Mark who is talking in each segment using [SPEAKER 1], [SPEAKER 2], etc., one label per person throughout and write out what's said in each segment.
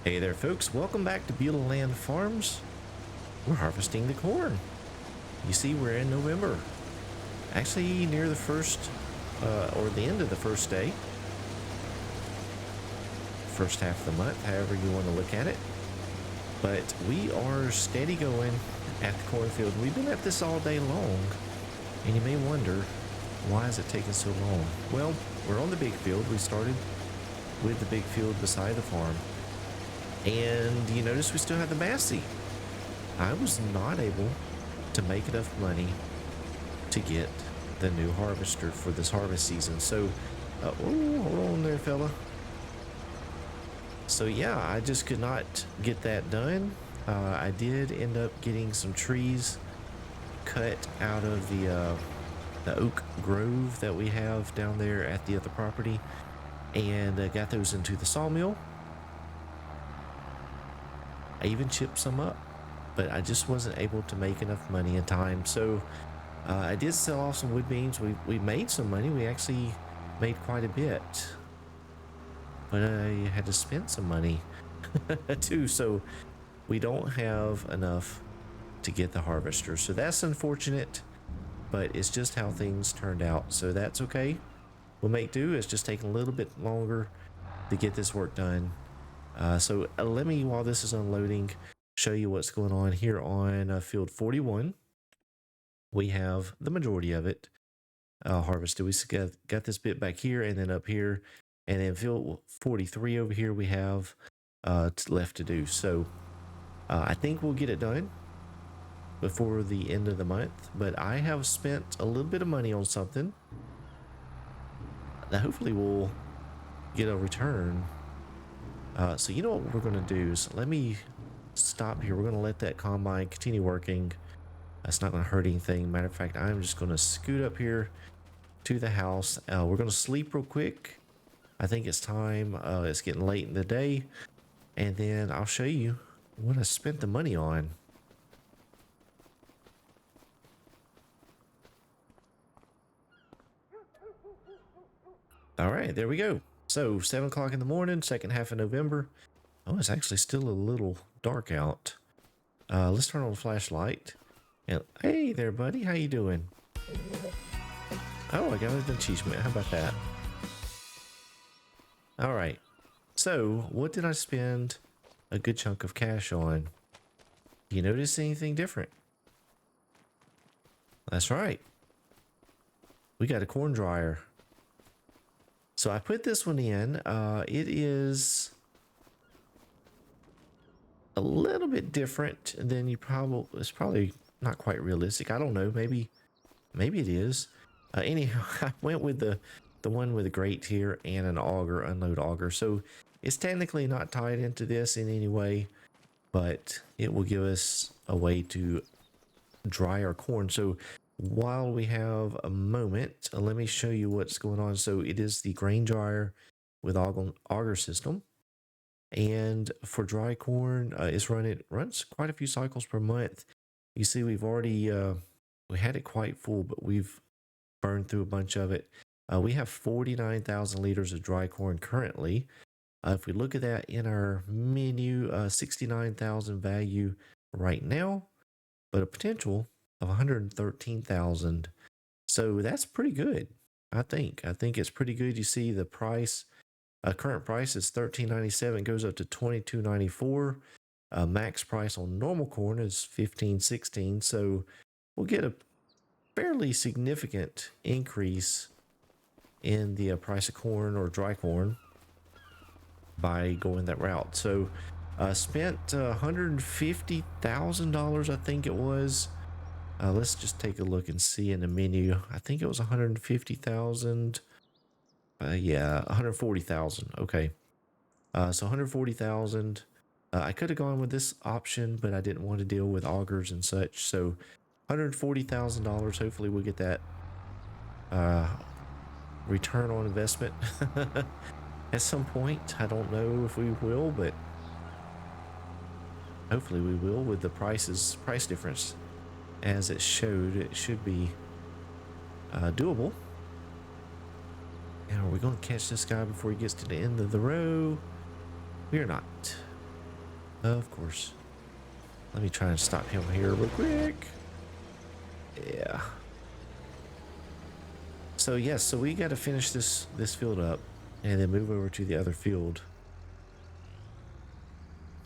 [SPEAKER 1] Hey there folks, welcome back to Beulahland Farms. We're harvesting the corn. You see, we're in November. Actually near the first, or the end of the first day. First half of the month, however you want to look at it. But we are steady going at the cornfield. We've been at this all day long. And you may wonder, why is it taking so long? Well, we're on the big field. We started with the big field beside the farm. And you notice we still have the Massey. I was not able to make enough money to get the new harvester for this harvest season. So, oh, hold on there, fella. So yeah, I just could not get that done. I did end up getting some trees cut out of the oak grove that we have down there at the other property, and got those into the sawmill. I even chipped some up, but I just wasn't able to make enough money in time. So I did sell off some wood beams. We made some money. We actually made quite a bit, but I had to spend some money too. So we don't have enough to get the harvester. So that's unfortunate, but it's just how things turned out. So that's okay. We'll make do. It's just taking a little bit longer to get this work done. So let me, while this is unloading, show you what's going on here on field 41. We have the majority of it harvested. We got this bit back here and then up here, and then field 43 over here we have left to do. So I think we'll get it done before the end of the month, but I have spent a little bit of money on something that hopefully will get a return. So you know what we're going to do is, let me stop here. We're going to let that combine continue working. That's not going to hurt anything. Matter of fact, I'm just going to scoot up here to the house. We're going to sleep real quick. I think it's time. It's getting late in the day, and then I'll show you what I spent the money on. All right, there we go. So 7 o'clock in the morning, second half of November. Oh, it's actually still a little dark out. Let's turn on the flashlight. And hey there, buddy. How you doing? Oh, I got an achievement. How about that? All right. So what did I spend a good chunk of cash on? Do you notice anything different? That's right. We got a corn dryer. So I put this one in. It is a little bit different than you probably, it's probably not quite realistic. I don't know, maybe it is. Anyhow, I went with the one with a grate here and an auger, unload auger. So it's technically not tied into this in any way, but it will give us a way to dry our corn. So while we have a moment, let me show you what's going on. So it is the grain dryer with auger system. And for dry corn, it runs quite a few cycles per month. You see, we've already, we had it quite full, but we've burned through a bunch of it. We have 49,000 liters of dry corn currently. If we look at that in our menu, 69,000 value right now, but a potential of 113,000. So that's pretty good. I think it's pretty good. You see the price, current price is $13.97, goes up to $22.94. Max price on normal corn is $15.16. So we'll get a fairly significant increase in the price of corn or dry corn by going that route. So spent $150,000, I think it was. Let's just take a look and see in the menu. I think it was 150,000. Yeah, 140,000. Okay. So 140,000. I could have gone with this option, but I didn't want to deal with augers and such. So $140,000. Hopefully we'll get that return on investment at some point. I don't know if we will, but hopefully we will. With the price difference as it showed, it should be doable. And are we going to catch this guy before he gets to the end of the row? We are not. Of course. Let me try and stop him here real quick. Yeah. So yes, so we got to finish this field up and then move over to the other field.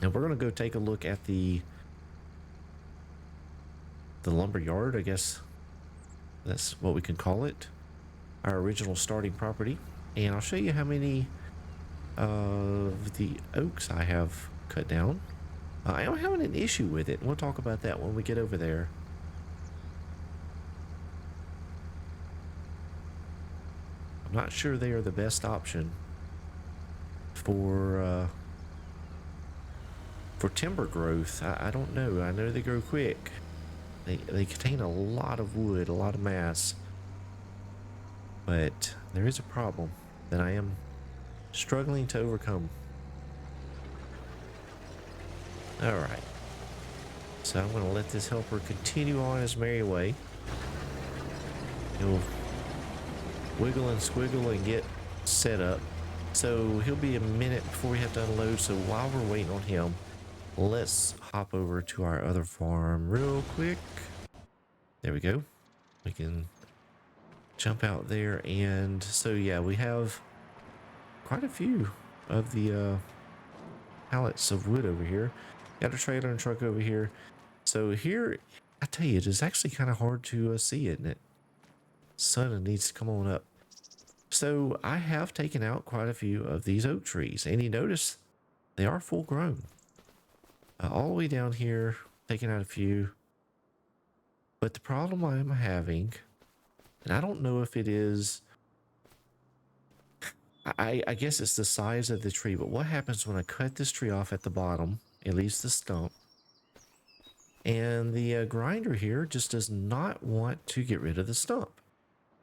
[SPEAKER 1] And we're gonna go take a look at the lumber yard, I guess that's what we can call it. Our original starting property. And I'll show you how many of the oaks I have cut down. I am having an issue with it. We'll talk about that when we get over there. I'm not sure they are the best option for timber growth. I don't know. I know they grow quick. They contain a lot of wood, a lot of mass. But there is a problem that I am struggling to overcome. All right. So I'm going to let this helper continue on his merry way. He'll wiggle and squiggle and get set up. So he'll be a minute before we have to unload. So while we're waiting on him, let's hop over to our other farm real quick. There we go. We can jump out there. And so, yeah, we have quite a few of the pallets of wood over here. Got a trailer and truck over here. So here, I tell you, it is actually kind of hard to see, isn't it? Sun needs to come on up. So I have taken out quite a few of these oak trees, and you notice they are full grown. All the way down here, taking out a few. But the problem I'm having, and I don't know if it is, I guess it's the size of the tree, but what happens when I cut this tree off at the bottom, it leaves the stump, and the grinder here just does not want to get rid of the stump.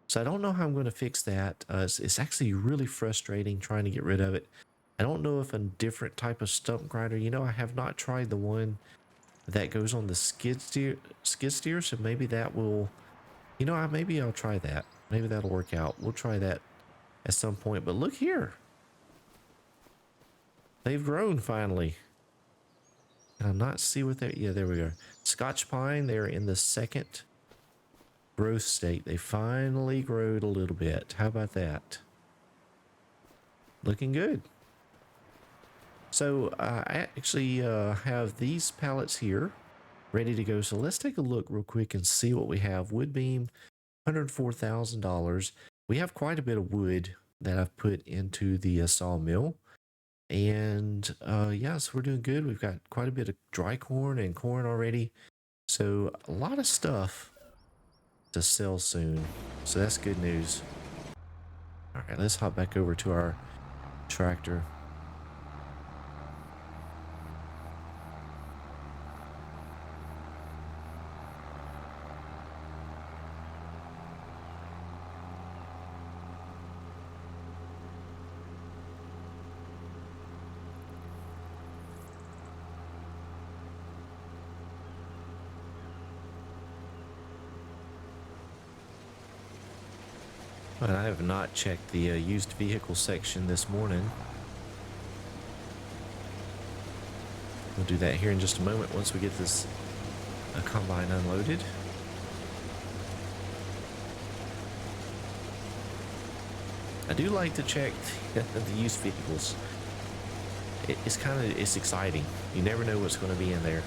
[SPEAKER 1] So I don't know how I'm going to fix that. It's actually really frustrating trying to get rid of it. I don't know if a different type of stump grinder, you know, I have not tried the one that goes on the skid steer, so maybe that will, you know, maybe I'll try that. Maybe that'll work out. We'll try that at some point. But look here. They've grown finally. Can I not see what they're, yeah, there we go. Scotch pine, they're in the second growth state. They finally growed a little bit. How about that? Looking good. So I actually have these pallets here ready to go. So let's take a look real quick and see what we have. Wood beam, $104,000. We have quite a bit of wood that I've put into the sawmill. And yeah, so we're doing good. We've got quite a bit of dry corn and corn already. So a lot of stuff to sell soon. So that's good news. All right, let's hop back over to our tractor. But I have not checked the used vehicle section this morning. We'll do that here in just a moment once we get this combine unloaded. I do like to check the used vehicles. It's exciting. You never know what's going to be in there.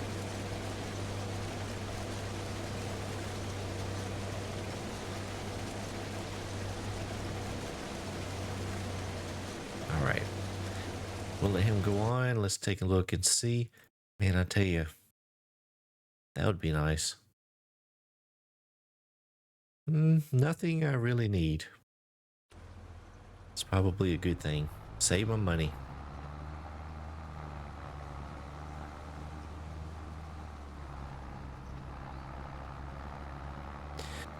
[SPEAKER 1] All right. We'll let him go on. Let's take a look and see. Man, I tell you, that would be nice. Nothing I really need. It's probably a good thing. Save my money.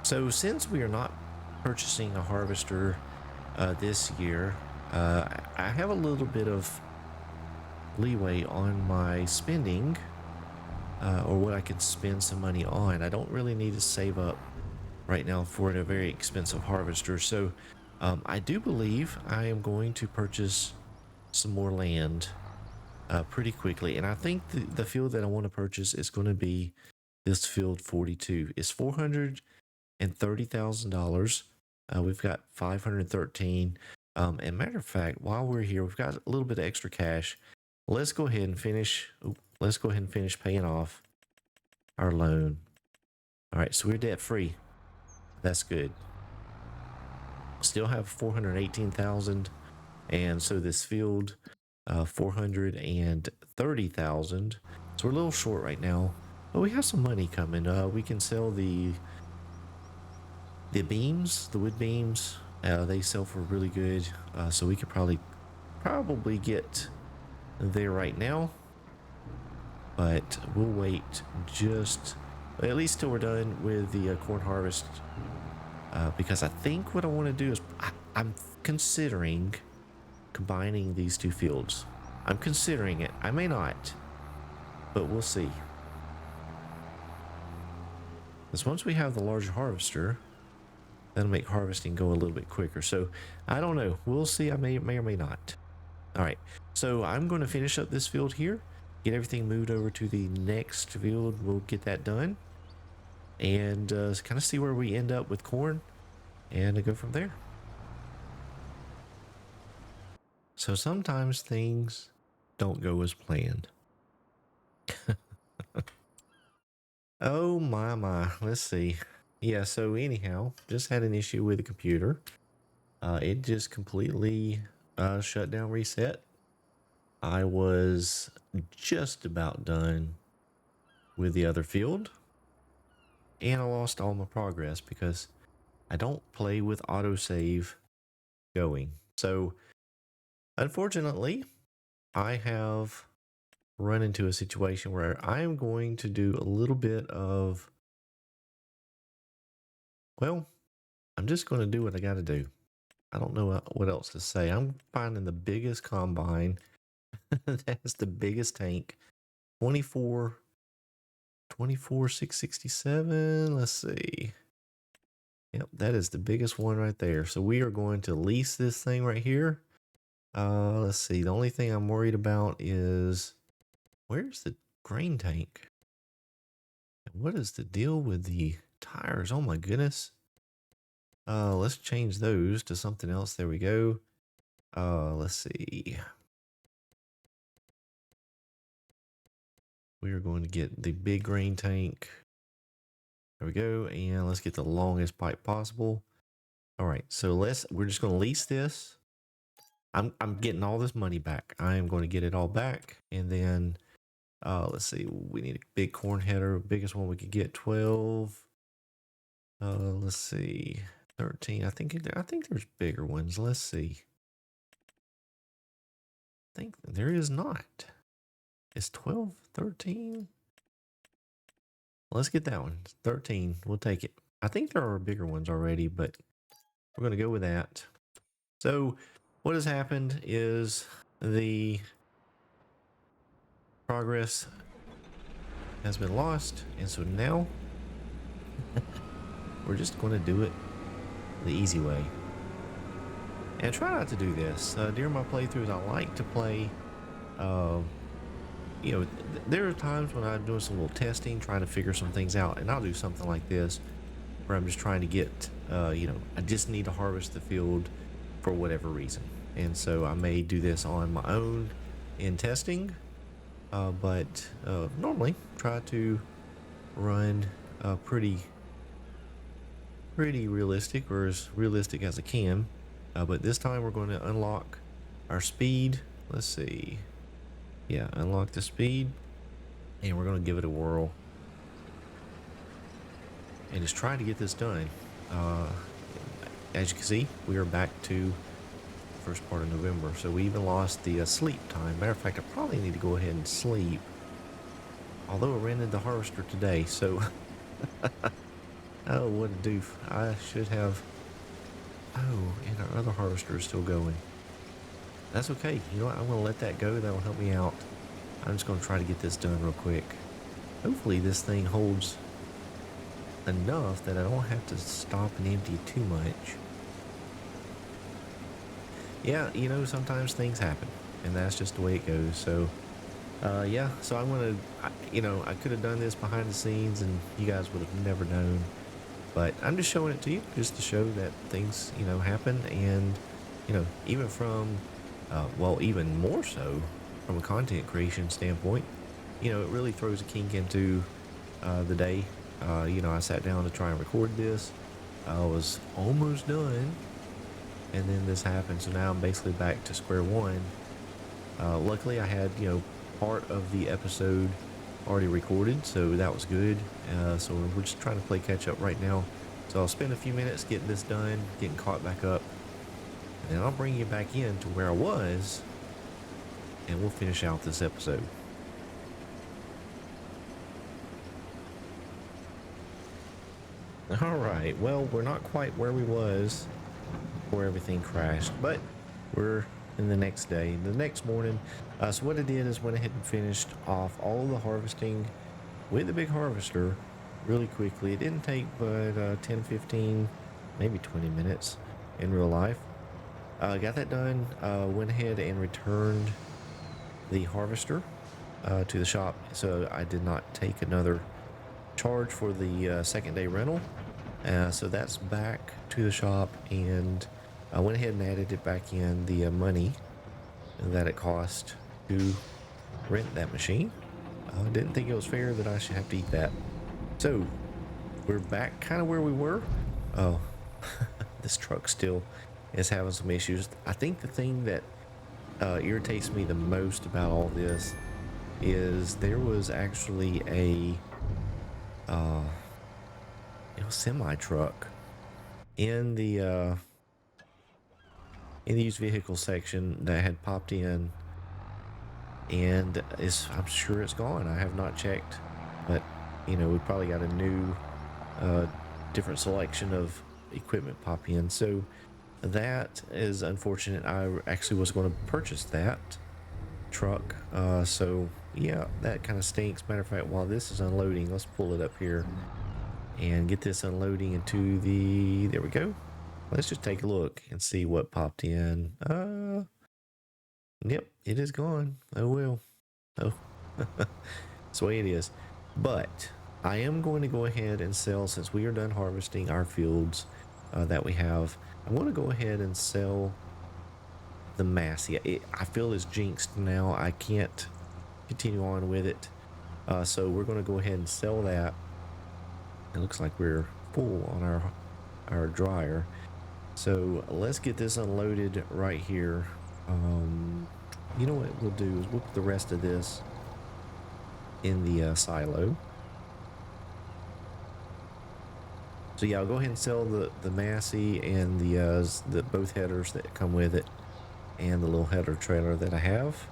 [SPEAKER 1] So since we are not purchasing a harvester this year, I have a little bit of leeway on my spending, or what I can spend some money on. I don't really need to save up right now for a very expensive harvester. So I do believe I am going to purchase some more land. pretty quickly. And I think the field that I want to purchase is going to be this field 42. It's $430,000. We've got 513. And matter of fact, while we're here, we've got a little bit of extra cash. Let's go ahead and finish. Let's go ahead and finish paying off our loan. All right, so we're debt free. That's good. Still have 418,000, and so this field, 430,000. So we're a little short right now, but we have some money coming. We can sell the beams, the wood beams. They sell for really good, so we could probably get there right now. But we'll wait just at least till we're done with the corn harvest, because I think what I want to do is I'm considering combining these two fields. I'm considering it. I may not, but we'll see. Because once we have the larger harvester, that'll make harvesting go a little bit quicker. So I don't know. We'll see. I may or may not. All right. So I'm going to finish up this field here, get everything moved over to the next field. We'll get that done and kind of see where we end up with corn and go from there. So sometimes things don't go as planned. Oh my. Let's see. Yeah, so anyhow, just had an issue with the computer. It just completely shut down, reset. I was just about done with the other field, and I lost all my progress because I don't play with autosave going. So unfortunately, I have run into a situation where I am going to do a little bit of, well, I'm just going to do what I got to do. I don't know what else to say. I'm finding the biggest combine that has the biggest tank, 24,667. Let's see. Yep, that is the biggest one right there. So we are going to lease this thing right here. Let's see. The only thing I'm worried about is, where's the grain tank? What is the deal with the tires? Oh my goodness. Let's change those to something else. There we go. Let's see. We are going to get the big grain tank. There we go. And let's get the longest pipe possible. All right. So we're just going to lease this. I'm getting all this money back. I am going to get it all back. And then, let's see, we need a big corn header. Biggest one we could get, 12. Let's see, 13. I think there's bigger ones. Let's see. I think there is not. It's 12, 13. Let's get that one. It's 13. We'll take it. I think there are bigger ones already, but we're going to go with that. So what has happened is the progress has been lost. And so now we're just going to do it the easy way. And try not to do this. During my playthroughs, I like to play, there are times when I'm doing some little testing, trying to figure some things out, and I'll do something like this, where I'm just trying to get, I just need to harvest the field for whatever reason. And so I may do this on my own in testing, but normally try to run pretty realistic, or as realistic as I can. But this time we're going to unlock our speed. Let's see. Yeah, unlock the speed. And we're going to give it a whirl. And just try to get this done. As you can see, we are back to the first part of November. So we even lost the sleep time. Matter of fact, I probably need to go ahead and sleep. Although I ran into the harvester today, so... Oh, what a doof. I should have... Oh, and our other harvester is still going. That's okay. You know what? I'm going to let that go. That'll help me out. I'm just going to try to get this done real quick. Hopefully this thing holds enough that I don't have to stop and empty too much. Yeah, sometimes things happen. And that's just the way it goes. So Yeah, so I'm gonna, I could have done this behind the scenes and you guys would have never known, but I'm just showing it to you just to show that things, happen. And, even from, well, even more so from a content creation standpoint, it really throws a kink into the day. I sat down to try and record this. I was almost done, and then this happened. So now I'm basically back to square one. Luckily, I had, part of the episode already recorded, so that was good. So we're just trying to play catch up right now. So I'll spend a few minutes getting this done, getting caught back up, and then I'll bring you back in to where I was, and we'll finish out this episode. All right, well, we're not quite where we was before everything crashed, but we're in the next day, the next morning. So what I did is went ahead and finished off all the harvesting with the big harvester really quickly. It didn't take but 10, 15, maybe 20 minutes in real life. Got that done. Went ahead and returned the harvester to the shop, so I did not take another charge for the second day rental. So that's back to the shop, and I went ahead and added it back in the money that it cost to rent that machine. I didn't think it was fair that I should have to eat that. So we're back kind of where we were. Oh, this truck still is having some issues. I think the thing that irritates me the most about all this is there was actually a semi truck in the used vehicle section that had popped in, and I'm sure it's gone. I have not checked, but we probably got a new different selection of equipment pop in, so that is unfortunate. I actually was going to purchase that truck, so yeah, that kind of stinks. Matter of fact, while this is unloading, let's pull it up here and get this unloading into the, there we go. Let's just take a look and see what popped in. Yep, it is gone. Oh well. Oh, that's the way it is. But I am going to go ahead and sell, since we are done harvesting our fields that we have. I'm going to go ahead and sell the Massey. I feel it's jinxed now. I can't continue on with it. So we're going to go ahead and sell that. It looks like we're full on our dryer. So let's get this unloaded right here. You know what we'll do is we'll put the rest of this in the silo. So yeah, I'll go ahead and sell the Massey and the both headers that come with it, and the little header trailer that I have.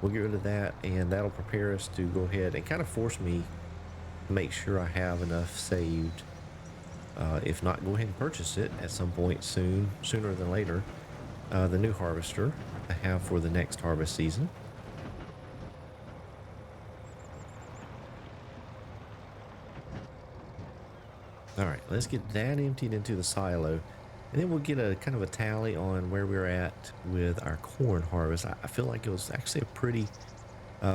[SPEAKER 1] We'll get rid of that, and that'll prepare us to go ahead and kind of force me to make sure I have enough saved. If not, go ahead and purchase it at some point sooner than later. The new harvester I have for the next harvest season. All right, let's get that emptied into the silo, and then we'll get a kind of a tally on where we're at with our corn harvest. I feel like it was actually a pretty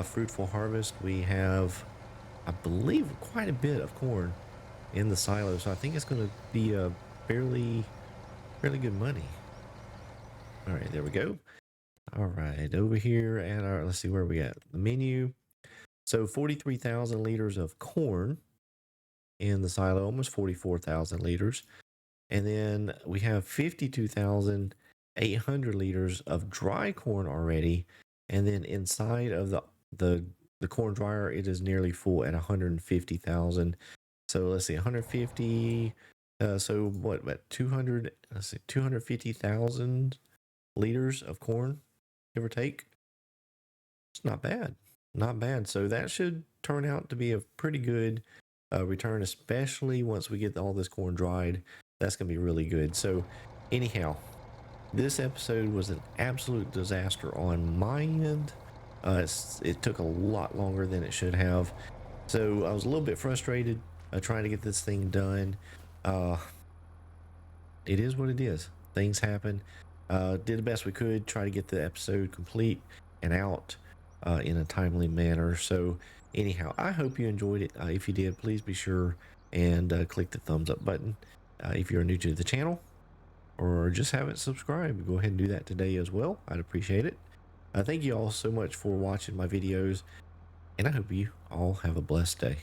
[SPEAKER 1] fruitful harvest. We have, I believe, quite a bit of corn in the silo, so I think it's going to be a fairly good money. All right, there we go. All right, over here at our, let's see where we at the menu. So 43,000 liters of corn in the silo, almost 44,000 liters. And then we have 52,800 liters of dry corn already. And then inside of the corn dryer, it is nearly full at 150,000. So let's see, 150. So what 200? Let's see, 250,000 liters of corn, give or take. It's not bad, not bad. So that should turn out to be a pretty good return, especially once we get all this corn dried. That's gonna be really good. So anyhow, this episode was an absolute disaster on my end. It took a lot longer than it should have, so I was a little bit frustrated trying to get this thing done. It is what it is. Things happen. Did the best we could, try to get the episode complete and out. in a timely manner. So anyhow, I hope you enjoyed it. If you did, please be sure and click the thumbs up button. If you're new to the channel or just haven't subscribed, go ahead and do that today as well. I'd appreciate it. Thank you all so much for watching my videos, and I hope you all have a blessed day.